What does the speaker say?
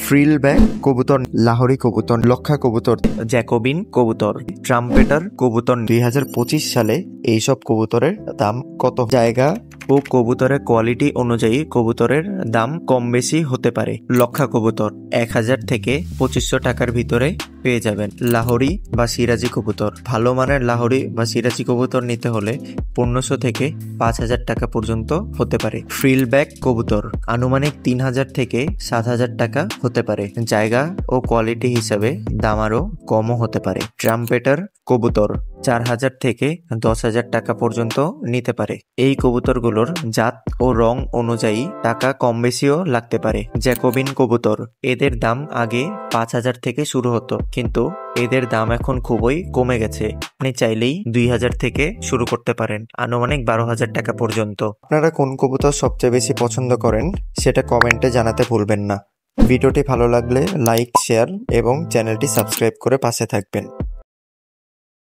Frill back কবুতর, লাহোরি কবুতর, লক্ষা কবুতর, জ্যাকোবিন কবুতর, ট্রাম্পেটার কবুতর। 2025 সালে এইসব কবুতরের দাম কত? জায়গা ও কবুতরের কোয়ালিটি অনুযায়ী কবুতরের দাম কম বেশি হতে পারে। লক্ষা কবুতর 1000 থেকে 2500 টাকার ভিতরে পেয়ে যাবেন। লাহোরি বা সিরাজি কবুতর, ভালো মানের লাহোরি বা সিরাজি কবুতর নিতে হলে 1500 থেকে 5000 টাকা পর্যন্ত হতে পারে। ফ্রিল ব্যাক কবুতর আনুমানিক 3000 থেকে 7000 টাকা হতে পারে। জায়গা ও কোয়ালিটি হিসাবে দাম আরও কমও হতে পারে। ট্রাম্পেটার কবুতর 4000 থেকে 10,000 টাকা পর্যন্ত নিতে পারে। এই কবুতরগুলোর জাত ও রং অনুযায়ী টাকা কম বেশিও লাগতে পারে। জ্যাকোবিন কবুতর, এদের দাম আগে 5000 থেকে শুরু হতো, কিন্তু এদের দাম এখন খুবই কমে গেছে। আপনি চাইলেই 2000 থেকে শুরু করতে পারেন, আনুমানিক 12,000 টাকা পর্যন্ত। আপনারা কোন কবুতর সবচেয়ে বেশি পছন্দ করেন সেটা কমেন্টে জানাতে ভুলবেন না। ভিডিওটি ভালো লাগলে লাইক, শেয়ার এবং চ্যানেলটি সাবস্ক্রাইব করে পাশে থাকবেন।